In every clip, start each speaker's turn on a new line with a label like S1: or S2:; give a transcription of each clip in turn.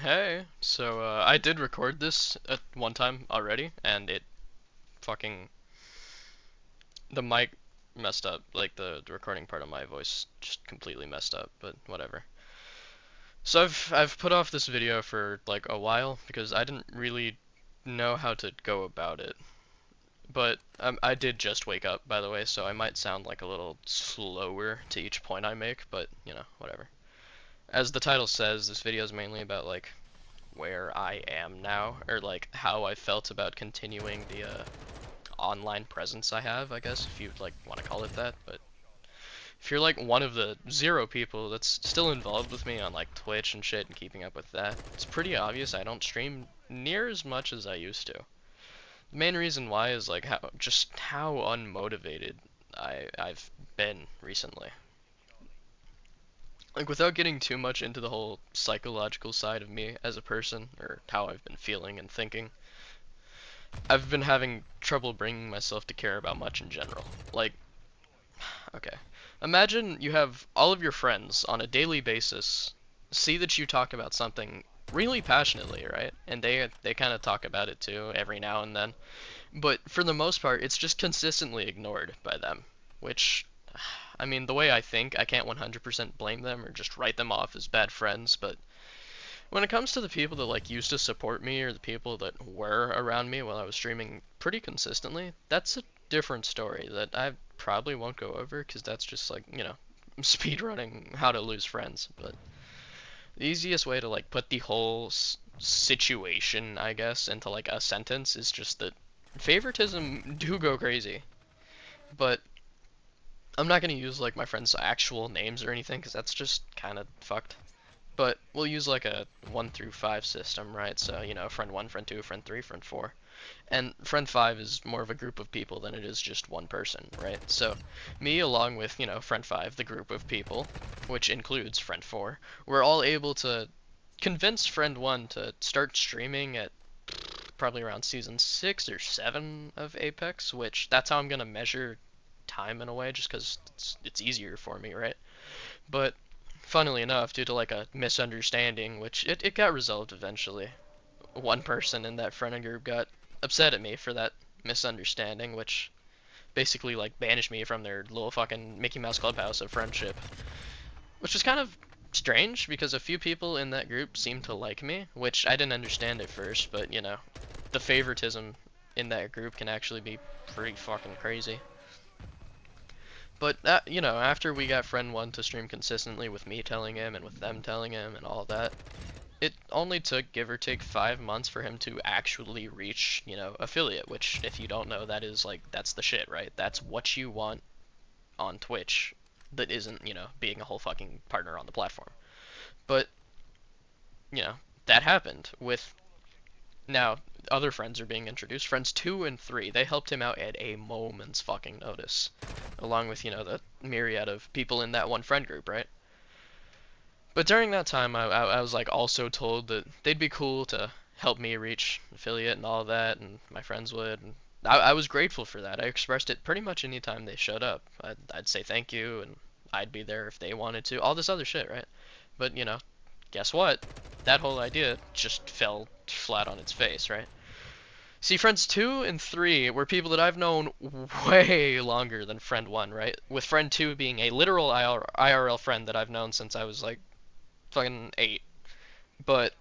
S1: Hey, so I did record this at one time already, and it fucking the mic messed up. Like the recording part of my voice just completely messed up. But whatever. So I've put off this video for like a while because I didn't really know how to go about it. But I did just wake up, by the way, so I might sound like a little slower to each point I make. But whatever. As the title says, this video is mainly about like where I am now, or like how I felt about continuing the online presence I have, I guess, if you'd like want to call it that. But if you're like one of the zero people that's still involved with me on like Twitch and shit and keeping up with that, it's pretty obvious I don't stream near as much as I used to. The main reason why is like how unmotivated I've been recently. Like without getting too much into the whole psychological side of me as a person or how I've been feeling and thinking, I've been having trouble bringing myself to care about much in general. Like, okay, imagine you have all of your friends on a daily basis see that you talk about something really passionately, right? And they kind of talk about it too every now and then. But for the most part, it's just consistently ignored by them, which I mean, the way I think, I can't 100% blame them or just write them off as bad friends, but when it comes to the people that like used to support me or the people that were around me while I was streaming pretty consistently, that's a different story that I probably won't go over because that's just like, speedrunning how to lose friends. But the easiest way to like put the whole situation, I guess, into like a sentence is just that favoritism do go crazy. But I'm not gonna use like my friends' actual names or anything because that's just kind of fucked. But we'll use like a 1 through 5 system, right? So, friend 1, friend 2, friend 3, friend 4. And friend 5 is more of a group of people than it is just one person, right? So, me along with, friend 5, the group of people, which includes friend 4, we're all able to convince friend 1 to start streaming at probably around season 6 or 7 of Apex, which that's how I'm going to measure time in a way, just because it's easier for me, right? But funnily enough, due to like a misunderstanding, which it got resolved eventually, one person in that friend group got upset at me for that misunderstanding, which basically like banished me from their little fucking Mickey Mouse clubhouse of friendship. Which was kind of strange because a few people in that group seemed to like me, which I didn't understand at first, but the favoritism in that group can actually be pretty fucking crazy. But after we got friend 1 to stream consistently with me telling him and with them telling him and all that, it only took give or take 5 months for him to actually reach, affiliate, which if you don't know, that is like, that's the shit, right? That's what you want on Twitch that isn't, being a whole fucking partner on the platform. But, that happened with now other friends are being introduced. Friends 2 and 3, they helped him out at a moment's fucking notice. Along with, the myriad of people in that one friend group, right? But during that time, I was like also told that they'd be cool to help me reach affiliate and all that, and my friends would. And I was grateful for that. I expressed it pretty much any time they showed up. I'd say thank you, and I'd be there if they wanted to. All this other shit, right? But, guess what? That whole idea just fell flat on its face, right? See, friends 2 and 3 were people that I've known way longer than friend 1, right? With friend 2 being a literal IRL friend that I've known since I was like fucking 8. But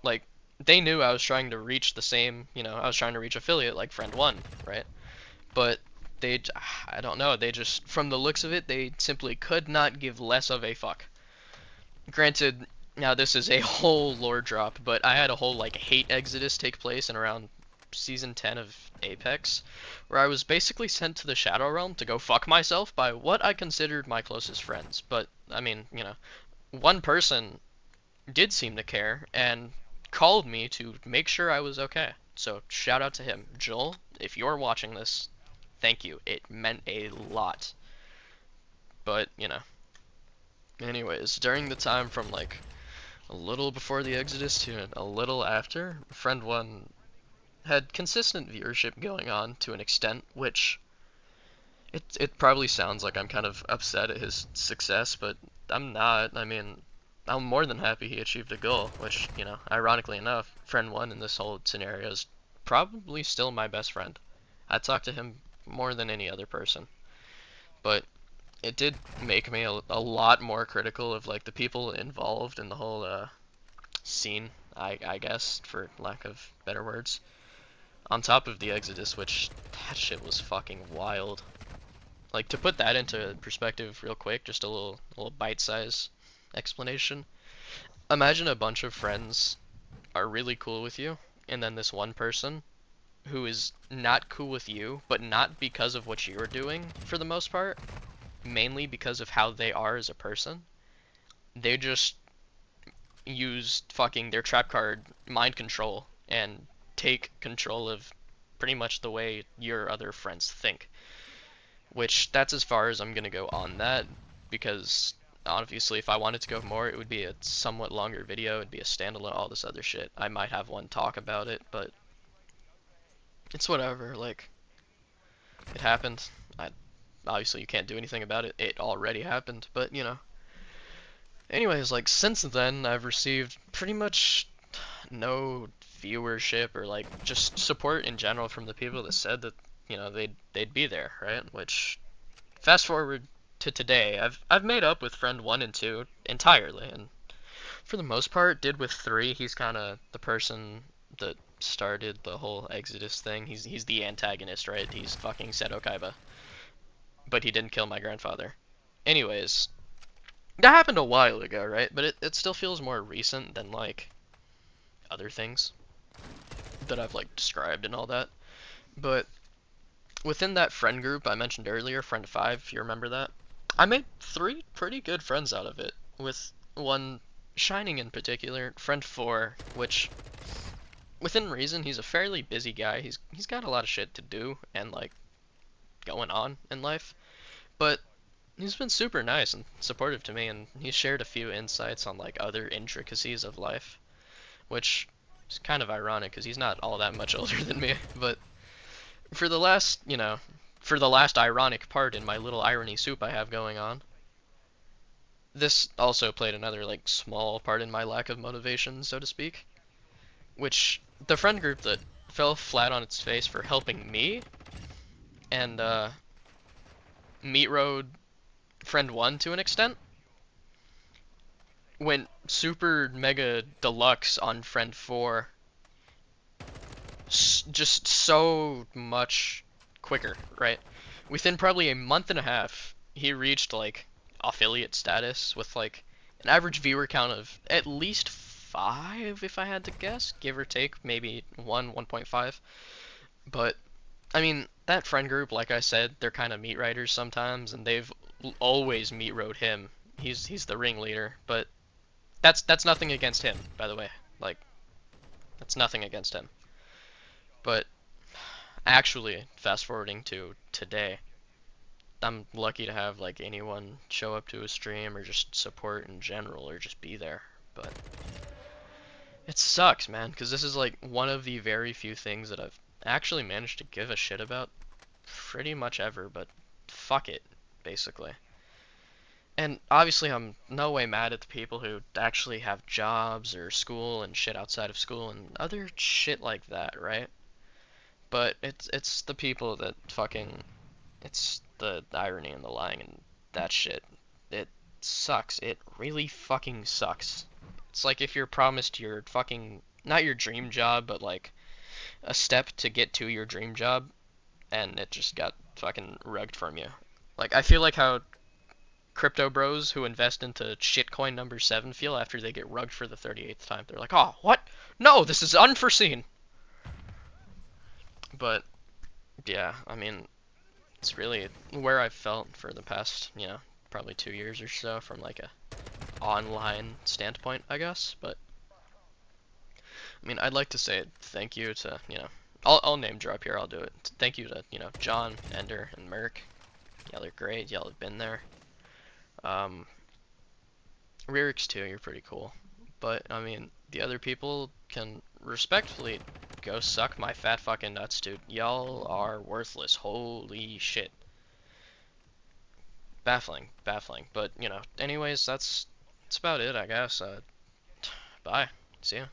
S1: like they knew I was trying to reach the same, I was trying to reach affiliate like friend 1, right? But they I don't know, they just from the looks of it, they simply could not give less of a fuck. Granted, now this is a whole lore drop, but I had a whole like hate exodus take place in around season 10 of Apex, where I was basically sent to the Shadow Realm to go fuck myself by what I considered my closest friends. But I mean, one person did seem to care and called me to make sure I was okay. So shout out to him. Joel, if you're watching this, thank you. It meant a lot. But, anyways, during the time from like a little before the Exodus to a little after, friend 1 had consistent viewership going on to an extent which it probably sounds like I'm kind of upset at his success, but I'm not. I mean, I'm more than happy he achieved a goal, which, ironically enough, friend one in this whole scenario is probably still my best friend. I talk to him more than any other person. But it did make me a lot more critical of like the people involved in the whole scene, I guess, for lack of better words. On top of the Exodus, which that shit was fucking wild. Like to put that into perspective real quick, just a little bite-size explanation. Imagine a bunch of friends are really cool with you, and then this one person who is not cool with you, but not because of what you're doing for the most part, mainly because of how they are as a person. They just use fucking their trap card mind control and take control of pretty much the way your other friends think. Which that's as far as I'm gonna go on that, because obviously if I wanted to go more, it would be a somewhat longer video, it'd be a standalone, all this other shit. I might have one talk about it, but it's whatever, like, it happened. Obviously you can't do anything about it, it already happened, but Anyways, like, since then, I've received pretty much no viewership or, like, just support in general from the people that said that, they'd be there, right? Which, fast forward to today, I've made up with friend 1 and 2 entirely, and for the most part, did with 3. He's kind of the person that started the whole Exodus thing. He's the antagonist, right? He's fucking Seto Kaiba. But he didn't kill my grandfather. Anyways, that happened a while ago, right? But it still feels more recent than, like, other things that I've, like, described and all that. But within that friend group I mentioned earlier, friend 5, if you remember that, I made 3 pretty good friends out of it, with one shining in particular, friend 4, which, within reason, he's a fairly busy guy. He's got a lot of shit to do and, like, going on in life. But he's been super nice and supportive to me, and he's shared a few insights on like other intricacies of life, which is kind of ironic because he's not all that much older than me. But for the last, for the last ironic part in my little irony soup I have going on, this also played another like small part in my lack of motivation, so to speak, which the friend group that fell flat on its face for helping me and Meat Road friend 1 to an extent went super mega deluxe on friend 4 just so much quicker, right? Within probably a month and a half, he reached like affiliate status with like an average viewer count of at least 5 if I had to guess, give or take, maybe 1.5. But I mean, that friend group, like I said, they're kind of meat riders sometimes, and they've always meat rode him. He's the ringleader, but that's nothing against him, by the way. Like, that's nothing against him. But actually, fast forwarding to today, I'm lucky to have like anyone show up to a stream or just support in general or just be there. But it sucks, man, because this is like one of the very few things that I've actually managed to give a shit about pretty much ever, but fuck it, basically. And obviously I'm no way mad at the people who actually have jobs or school and shit outside of school and other shit like that, right? But it's the people that fucking, it's the irony and the lying and that shit. It sucks. It really fucking sucks. It's like if you're promised your fucking, not your dream job, but like a step to get to your dream job, and it just got fucking rugged from you. Like, I feel like how crypto bros who invest into shitcoin number 7 feel after they get rugged for the 38th time. They're like, oh, what? No, this is unforeseen. But, yeah, I mean, it's really where I've felt for the past, probably 2 years or so from like a online standpoint, I guess. But I mean, I'd like to say thank you to, I'll name drop here, I'll do it. Thank you to, John, Ender, and Merc. Y'all are great, y'all have been there. Ryrix too, you're pretty cool. But, I mean, the other people can respectfully go suck my fat fucking nuts, dude. Y'all are worthless, holy shit. Baffling, baffling. But, anyways, that's That's about it, I guess. Bye. See ya.